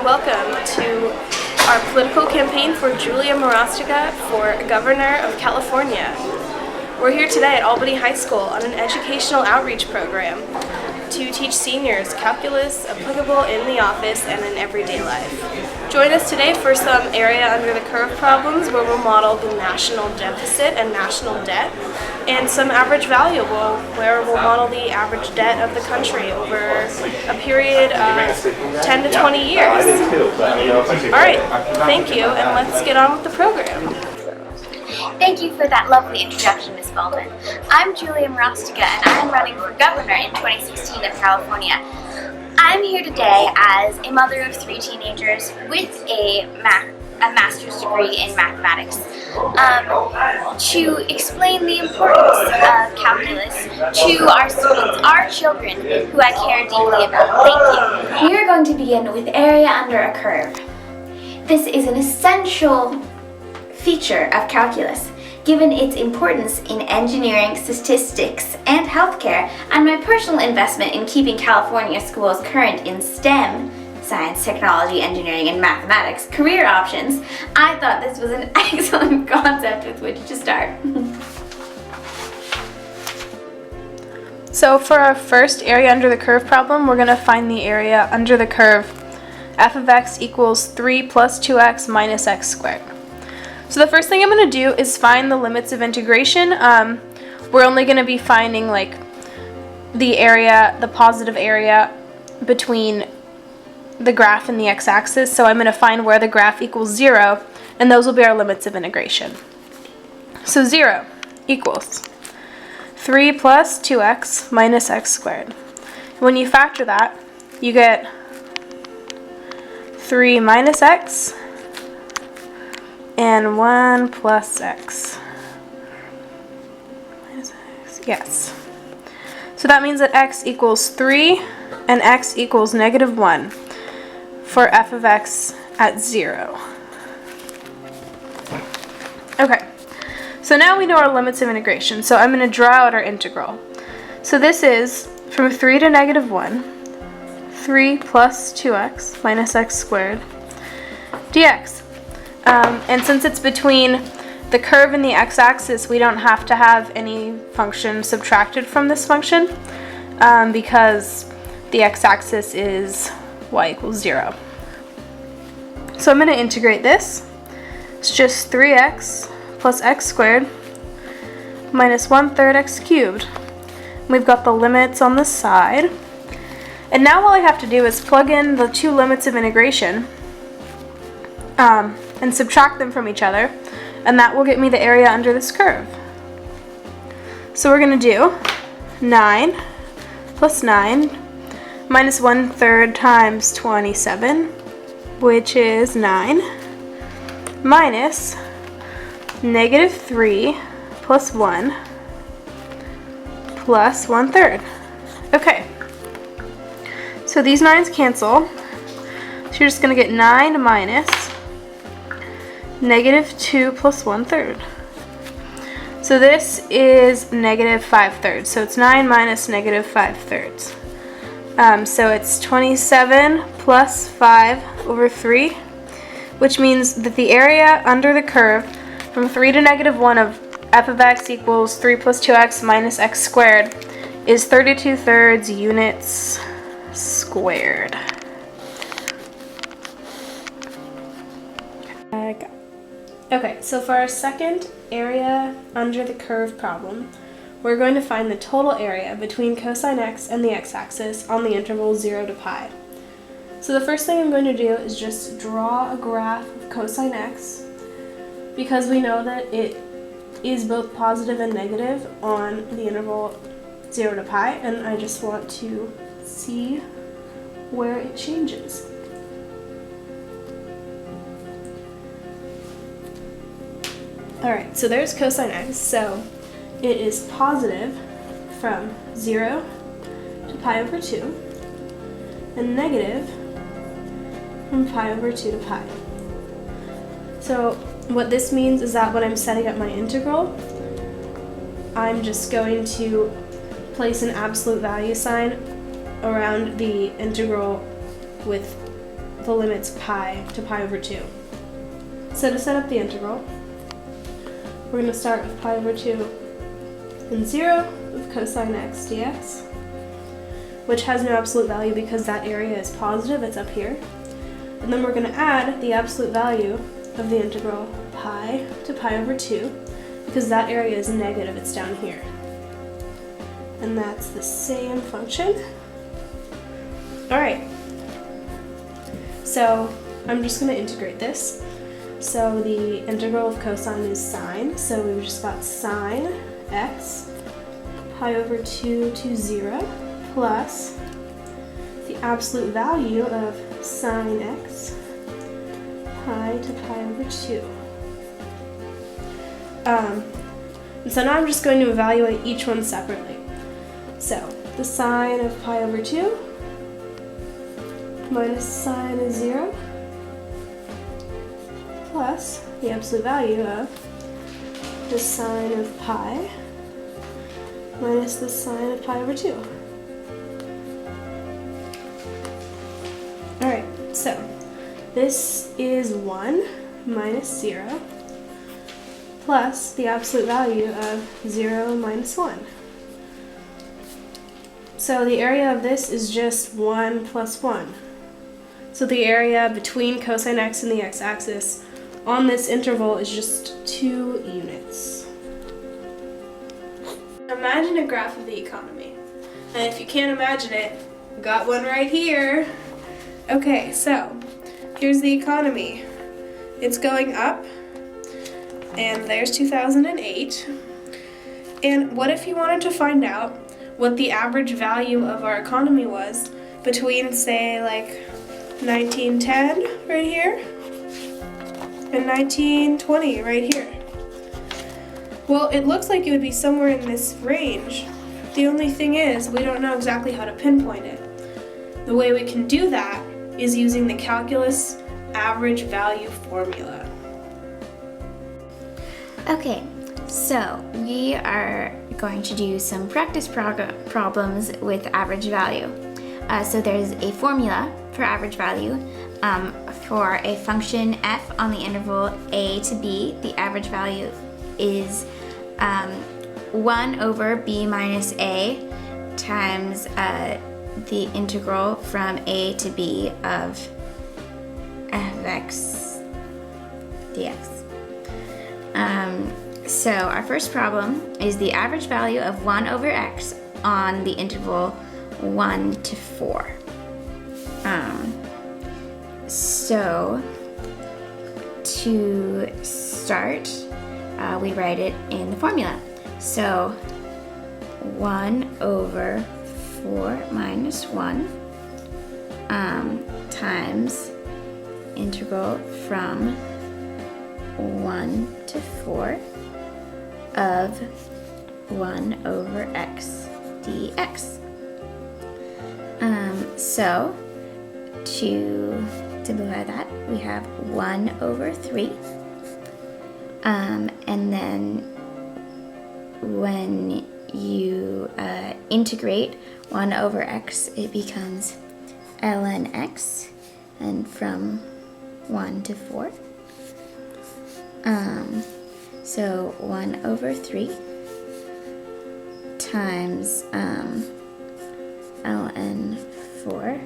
welcome to our political campaign for Julia Marostica for Governor of California. We're here today at Albany High School on an educational outreach program to teach seniors calculus applicable in the office and in everyday life. Join us today for some area under the curve problems where we'll model the national deficit and national debt, and some average value where we'll model the average debt of the country over a period of 10 to 20 years. Alright, thank you, and let's get on with the program. Thank you for that lovely introduction, Ms. Baldwin. I'm Julia Marostica, and I'm running for governor in 2016 of California. I'm here today as a mother of 3 teenagers with a master's degree in mathematics to explain the importance of calculus to our students, our children, who I care deeply about. Thank you. We are going to begin with area under a curve. This is an essential feature of calculus, given its importance in engineering, statistics, and healthcare, and my personal investment in keeping California schools current in STEM, science, technology, engineering, and mathematics, career options. I thought this was an excellent concept with which to start. So for our first area under the curve problem, we're going to find the area under the curve f of x equals 3 plus 2x minus x squared. So the first thing I'm going to do is find the limits of integration. We're only going to be finding like the area, the positive area between the graph and the x-axis. So I'm going to find where the graph equals 0, and those will be our limits of integration. So 0 equals 3 plus 2x minus x squared. When you factor that, you get 3 minus x and 1 plus x. Minus x, yes. So that means that x equals 3 and x equals negative 1 for f of x at 0. Okay, so now we know our limits of integration, so I'm going to draw out our integral. So this is from 3 to negative 1, 3 plus 2x minus x squared dx. And since it's between the curve and the x-axis, we don't have to have any function subtracted from this function because the x-axis is y equals 0. So I'm going to integrate this. It's just 3x plus x squared minus 1/3 x cubed. We've got the limits on the side. And now all I have to do is plug in the 2 limits of integration and subtract them from each other, and that will get me the area under this curve. So we're going to do 9 plus 9 minus 1/3 times 27, which is 9, minus negative 3 plus 1 plus 1/3. Okay, so these 9's cancel, so you're just going to get 9 minus negative 2 plus 1/3. So this is negative 5/3. So it's 9 minus negative 5/3. So it's 27 plus 5 over 3, which means that the area under the curve from 3 to negative 1 of f of x equals 3 plus 2x minus x squared is 32/3 units squared. Okay, so for our second area under the curve problem, we're going to find the total area between cosine x and the x-axis on the interval 0 to pi. So the first thing I'm going to do is just draw a graph of cosine x, because we know that it is both positive and negative on the interval 0 to pi, and I just want to see where it changes. Alright, so there's cosine x, so it is positive from 0 to pi over 2, and negative from pi over 2 to pi. So what this means is that when I'm setting up my integral, I'm just going to place an absolute value sign around the integral with the limits pi to pi over 2. So to set up the integral, we're going to start with pi over 2 and 0 with cosine x dx, which has no absolute value because that area is positive, it's up here. And then we're going to add the absolute value of the integral pi to pi over 2, because that area is negative, it's down here. And that's the same function. Alright, so I'm just going to integrate this. So the integral of cosine is sine, so we've just got sine x pi over 2 to 0 plus the absolute value of sine x pi to pi over 2. And so now I'm just going to evaluate each one separately. So the sine of pi over 2 minus sine of 0 plus the absolute value of the sine of pi minus the sine of pi over 2. Alright, so this is 1 minus 0 plus the absolute value of 0 minus 1. So the area of this is just 1 plus 1. So the area between cosine x and the x-axis on this interval is just 2 units. Imagine a graph of the economy. And if you can't imagine it, got one right here. Okay, so here's the economy. It's going up, and there's 2008. And what if you wanted to find out what the average value of our economy was between, say, like 1910 right here and 1920 right here? Well, it looks like it would be somewhere in this range. The only thing is, we don't know exactly how to pinpoint it. The way we can do that is using the calculus average value formula. Okay, so we are going to do some practice problems with average value. So there's a formula for average value. For a function f on the interval a to b, the average value is 1 over b minus a times the integral from a to b of fx dx. So our first problem is the average value of 1 over x on the interval 1 to 4. So to start, we write it in the formula. So 1 over 4 minus 1 times integral from 1 to 4 of 1 over x dx. So to simplify that, we have 1 over 3. And then when you integrate 1 over x, it becomes ln x, and from 1 to 4. So 1 over 3 times ln 4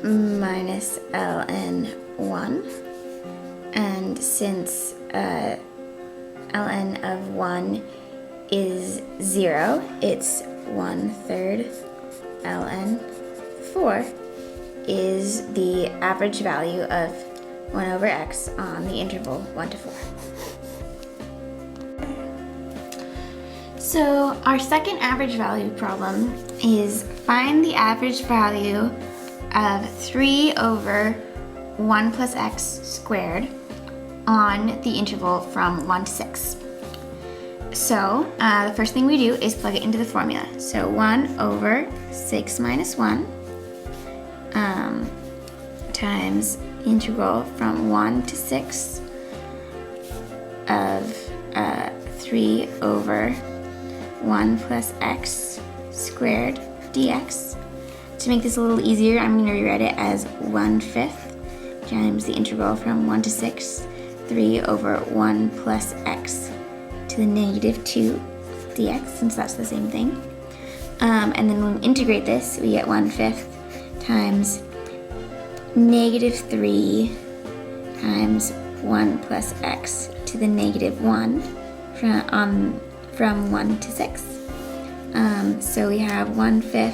minus ln 1, and since ln of 1 is 0, it's 1/3 ln 4 is the average value of 1 over x on the interval 1 to 4. So our second average value problem is find the average value of 3 over 1 plus x squared on the interval from 1 to 6. So the first thing we do is plug it into the formula. So 1 over 6 minus 1 times integral from 1 to 6 of 3 over 1 plus x squared dx. To make this a little easier, I'm going to rewrite it as 1/5 times the integral from 1 to 6, 3 over 1 plus x to the negative 2 dx, since that's the same thing. And then when we integrate this, we get 1/5 times negative 3 times 1 plus x to the negative 1 from 1 to 6. So we have 1/5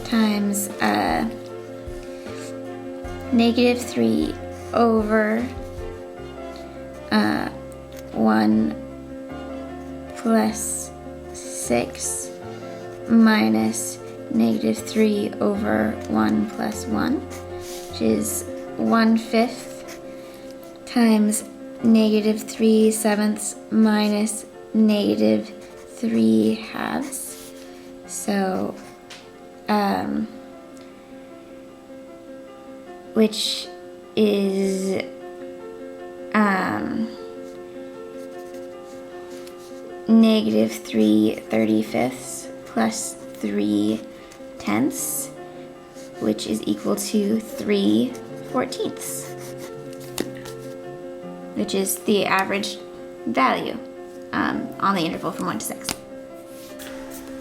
times negative 3 over 1 plus 6 minus negative 3 over 1 plus 1, which is 1/5 times negative 3/7 minus negative 3/2. So, which is negative 3/35 plus 3/10, which is equal to 3/14, which is the average value on the interval from 1 to 6.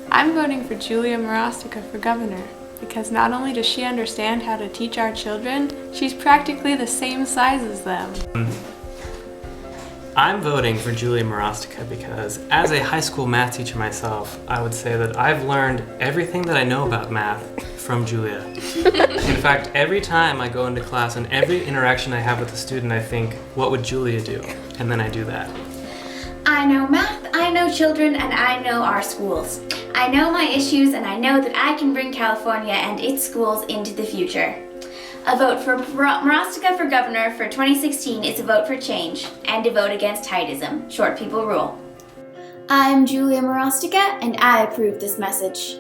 I'm voting for Julia Marostica for governor because not only does she understand how to teach our children, she's practically the same size as them. I'm voting for Julia Marostica because as a high school math teacher myself, I would say that I've learned everything that I know about math from Julia. In fact, every time I go into class and every interaction I have with a student, I think, what would Julia do? And then I do that. I know math, I know children, and I know our schools. I know my issues, and I know that I can bring California and its schools into the future. A vote for Marostica for governor for 2016 is a vote for change and a vote against heightism. Short people rule. I'm Julia Marostica, and I approve this message.